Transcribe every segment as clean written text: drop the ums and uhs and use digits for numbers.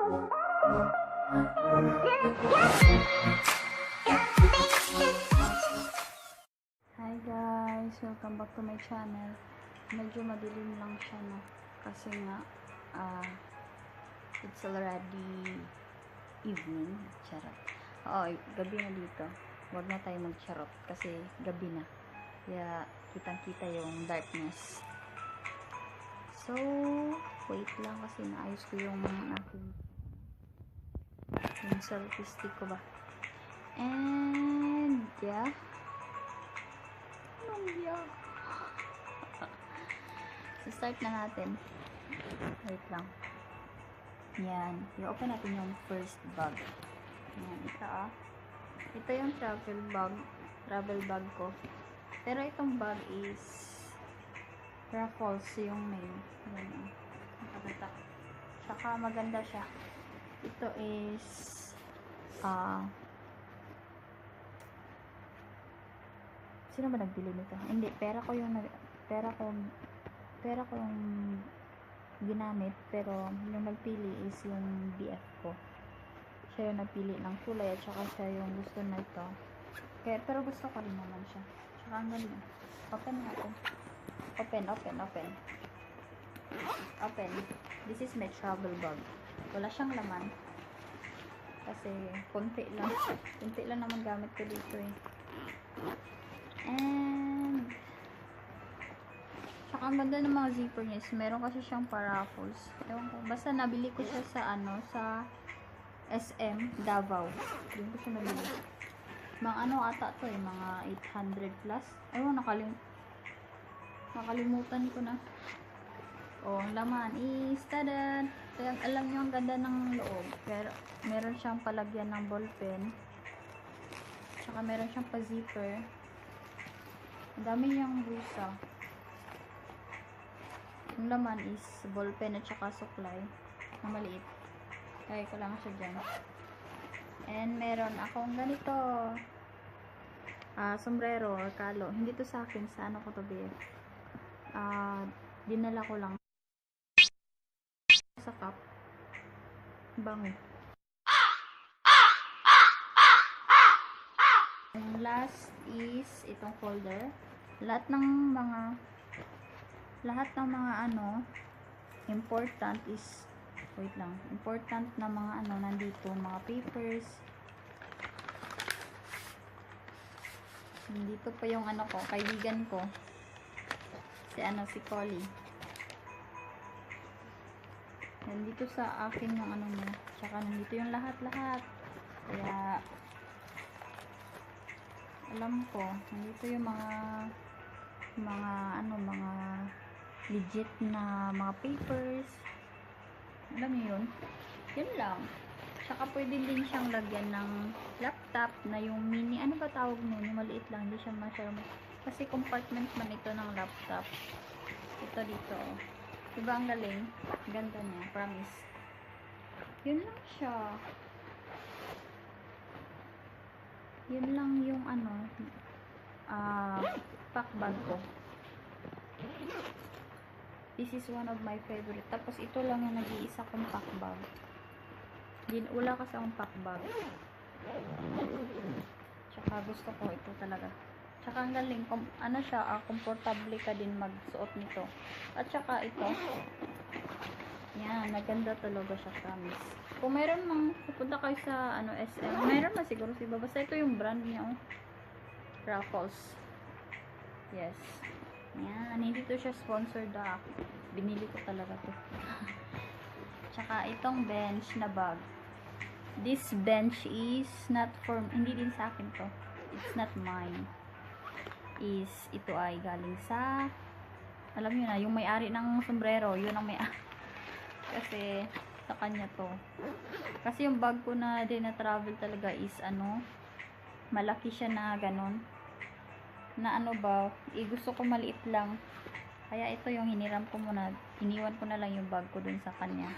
Hi guys, welcome back to my channel. Medyo madilim lang siya, no, kasi nga it's already evening. Charot. Oo, gabi na dito. Huwag na tayo magcharot kasi gabi na, kaya kitang kita yung darkness. So wait lang kasi naayos ko yung aking selfie stick ko ba, and yeah, so start na natin. Wait lang. Yan, i-open natin yung first bag. Yan, ito yung travel bag ko, pero itong bag is Raffles yung name. Yan, nakakita. Saka maganda siya. Ito is sino ba nagbili nito? Hindi, pera ko yung ginamit, pero yung nagpili is yung BF ko. Siya yung nagpili ng kulay at saka siya yung gusto na ito. Kaya, pero gusto ko rin naman siya. Saka ang galing. Open natin. Open. This is my travel bag. Wala siyang laman. Kasi konti lang naman gamit ko dito eh. And saka ang ganda ng mga zipper niya. Meron kasi siyang paraffles. Ewan ko, basta nabili ko siya sa SM Davao. Yung ko siya nabili. Mga ata to eh, mga 800 plus. Ewan, nakalimutan ko na. Oh, ang laman is tadan. Kaya alam nyo, ang ganda ng loob. Pero meron siyang palagyan ng ballpen. Saka meron siyang pa-zipper. Ang dami niyang busa. Ang laman is ballpen at saka suklay na maliit. Kaya ko lang siya dyan. And meron akong ganito. Sombrero or kalo. Hindi to sa akin. Sa ano ko to be? Dinala ko lang sa cup. Bango. And last is itong folder. Lahat ng mga important is, wait lang, important na mga nandito, mga papers. Nandito pa yung ko, kaibigan ko, si Collie. Nandito sa akin yung niya. Tsaka nandito yung lahat. Kaya alam ko, nandito yung mga legit na mga papers. Alam niyo yun? Yun lang. Tsaka pwede din siyang lagyan ng laptop na yung mini, ano ba tawag nun? Yung maliit lang, hindi siya masyadong, kasi compartment man ito ng laptop. Ito dito, oh. Diba ang galing? Ganda niya, promise. Yun lang siya. Yun lang yung pack bag ko. This is one of my favorite. Tapos ito lang yung nag-iisa kong pack bag. Wala kasi akong pack bag. Tsaka gusto ko ito talaga. Tsaka ang galing, komportable ka din magsuot nito. At tsaka ito, yan, naganda talaga siya, promise. Kung mayroon mang pupunta kayo sa SM, mayroon na siguro si Baba. Basta ito yung brand niya, oh. Raffles. Yes. Yan, hindi to siya sponsored binili ko talaga to. Tsaka itong bench na bag. This bench is not for, hindi din sa akin to. It's not mine. Ito ay galing sa, alam nyo na, yung may-ari ng sombrero, yun ang may-ari. Kasi sa kanya to. Kasi yung bag ko na din na travel talaga is malaki siya na ganon. Na gusto ko maliit lang. Kaya ito yung hiniram ko muna. Iniwan ko na lang yung bag ko dun sa kanya.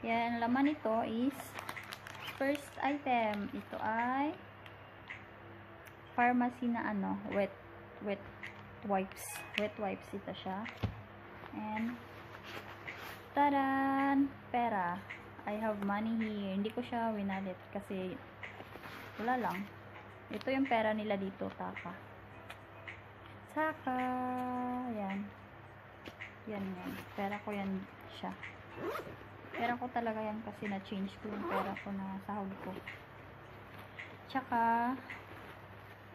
Yan, laman nito is first item. Ito ay pharmacy na wet wipes. Wet wipes ito siya. And taran! Pera. I have money here. Hindi ko siya winalit kasi wala lang. Ito yung pera nila dito, taka. Saka, yan. Yan. Pera ko yan siya. Pera ko talaga yan kasi na-change ko yung pera ko na sahod ko. Tsaka,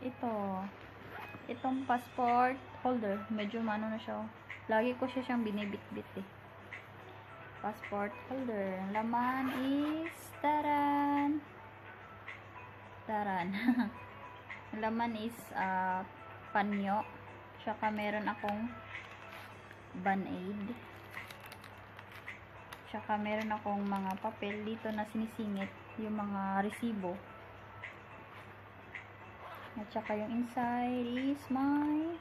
itong passport holder, medyo ano na siya. Lagi ko siyang binibit-bit eh. Passport holder. Laman is, taran. Laman is, panyo. Tsaka meron akong band-aid. Tsaka meron akong mga papel dito na sinisingit, yung mga resibo. At saka yung inside is my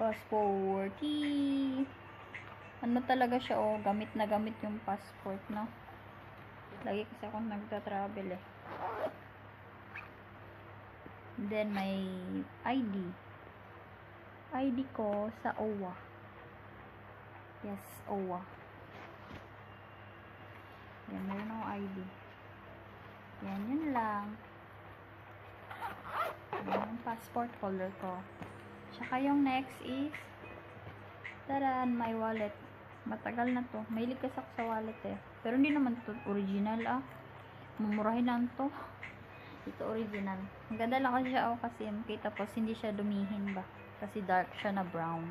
passport. Ano talaga siya, oh, gamit na gamit yung passport, no? Lagi kasi akong nagta-travel eh. Then may ID. ID ko sa OWA. Yes, OWA. Yan, meron akong ID. Yan, yun lang. Yan, yung passport holder ko. Tsaka yung next is, taran, my wallet. Matagal na to. Mahilig kasi ako sa wallet eh. Pero hindi naman to original ah. Mumurahin lang to. Ito original. Ang ganda lang kasi siya, oh, kasi MK, tapos hindi siya dumihin ba. Kasi dark siya na brown.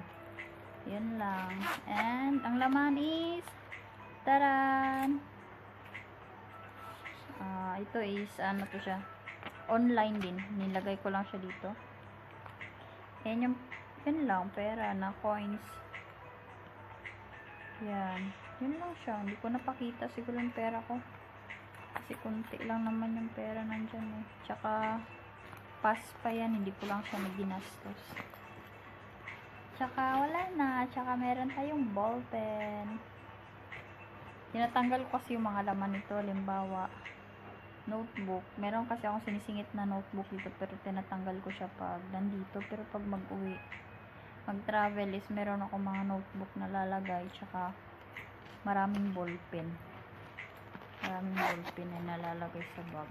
Yan lang. And, ang laman is, taran! Ito is, ano to siya, online din. Nilagay ko lang siya dito. Yan yung, yan lang, pera na coins. Yan. Yun lang siya. Hindi ko napakita siguro yung pera ko. Kasi kunti lang naman yung pera nandyan eh. Tsaka, pass pa yan. Hindi ko lang siya naginastos. Tsaka, wala na. Tsaka, meron tayong ball pen. Tinatanggal ko kasi yung mga laman nito. Halimbawa, notebook. Meron kasi akong sinisingit na notebook dito, pero tinatanggal ko siya pag nandito. Pero pag mag-uwi, mag-travel is meron ako mga notebook na lalagay, tsaka maraming ballpen. Maraming ballpen na nalalagay sa bag.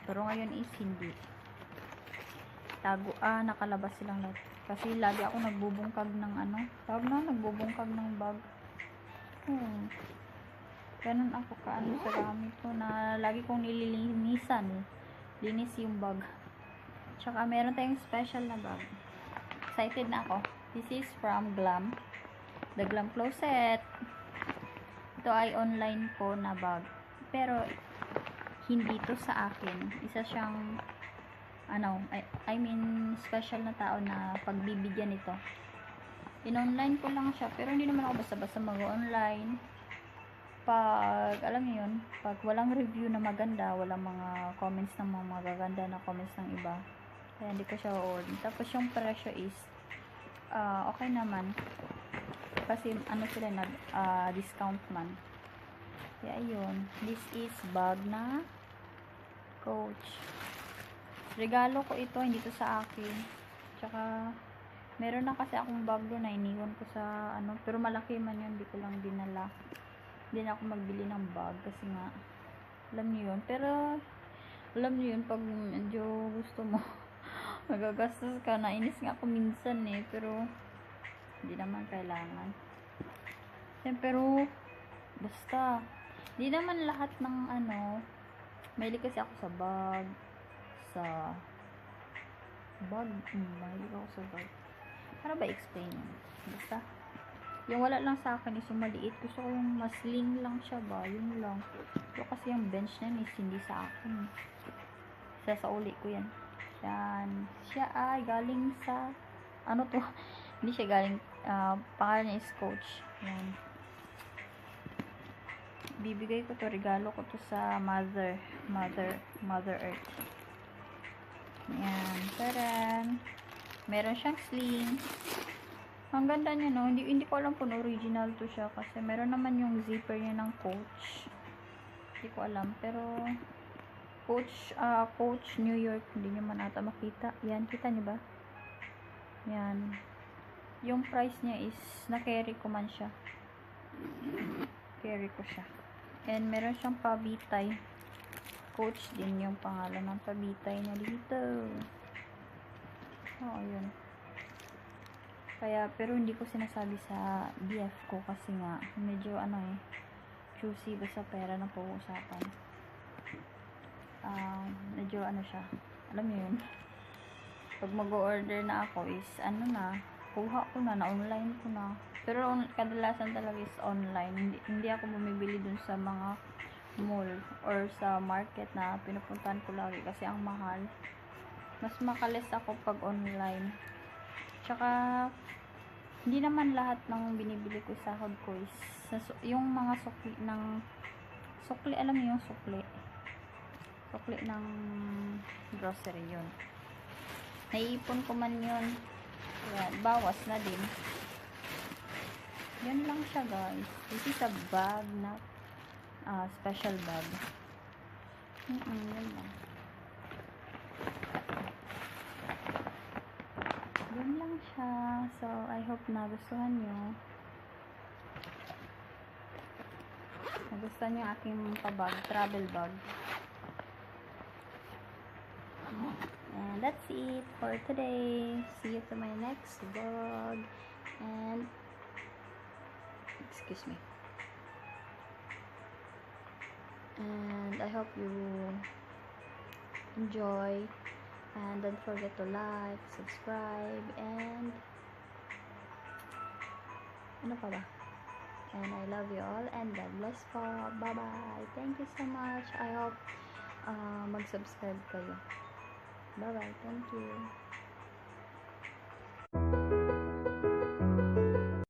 Pero ngayon is hindi. Tago, nakalabas silang lahat. Kasi lagi ako nagbubungkag ng ano, tawag na, nagbubungkag ng bag. Ganun ako kaano sa gamit ko na lagi kong nililinisan. Linis yung bag. Tsaka meron tayong special na bag. Excited na ako. This is from Glam. The Glam Closet. Ito ay online ko na bag. Pero hindi to sa akin. Isa siyang I mean special na tao na pagbibigyan ito. In-online ko lang siya. Pero hindi naman ako basta-basta mag-online. Pag, alam niyo yun, pag walang review na maganda, walang mga comments ng mga magaganda na comments ng iba, kaya hindi ko siya order. Tapos yung presyo is, okay naman. Kasi, ano sila, discount man. Kaya yun, this is bag na Coach. Regalo ko ito, hindi to sa akin. Tsaka, meron na kasi akong bag doon na iniwan ko sa, pero malaki man yun, hindi ko lang dinala. Hindi na ako magbili ng bag kasi nga alam niyo yun. Pero alam niyo yun, pag medyo gusto mo magagastos ka, nainis nga ako minsan eh, pero hindi naman kailangan. Pero basta hindi naman lahat ng mahilig kasi ako sa bag, mahilig ako sa bag. Para ba explain yun? Basta yung wala lang sa akin is yung maliit. Gusto ko yung masling lang siya ba. Yun lang. So, kasi yung bench na yun is hindi sa akin. Sa uli ko yan. Yan. Siya ay galing sa hindi siya galing pangalan niya is Coach. Yan. Bibigay ko to, regalo ko to sa Mother Earth. Yan. Taran. Meron siyang sling. Ang ganda niya, no? Hindi ko alam kung original to siya kasi meron naman yung zipper niya ng Coach. Hindi ko alam, pero Coach New York, hindi niyo man ata makita. Yan, kita niyo ba? Yan. Yung price niya is na-carry ko man siya. Carry ko siya. And meron siyang pabitay. Coach din yung pangalan ng pabitay niya dito. Oo, yun. Kaya, pero hindi ko sinasabi sa BF ko kasi nga, medyo choosy ba sa pera na pag-uusapan. Medyo siya. Alam niyo yun. Pag mag-order na ako is, kuha ko na online ko na. Pero kadalasan talaga is online. Hindi ako bumibili dun sa mga mall or sa market na pinupuntahan ko lagi kasi ang mahal. Mas makalis ako pag online. Tsaka, hindi naman lahat ng binibili ko sa sahod ko is yung mga sukli, alam niyo yung sukli ng grocery yun. Naiipon ko man yun. Kaya, bawas na din. Yun lang siya, guys. This is a bag na special bag. Yun lang. Yun lang siya. So, I hope nagustuhan nyo. Nagustuhan nyo yung aking pabag, travel bag. And that's it for today. See you to my next vlog. And excuse me. And I hope you enjoy. And don't forget to like, subscribe, and ano pa ba? And I love you all. And God bless po. Bye-bye. Thank you so much. I hope mag-subscribe kayo. Bye-bye. Thank you.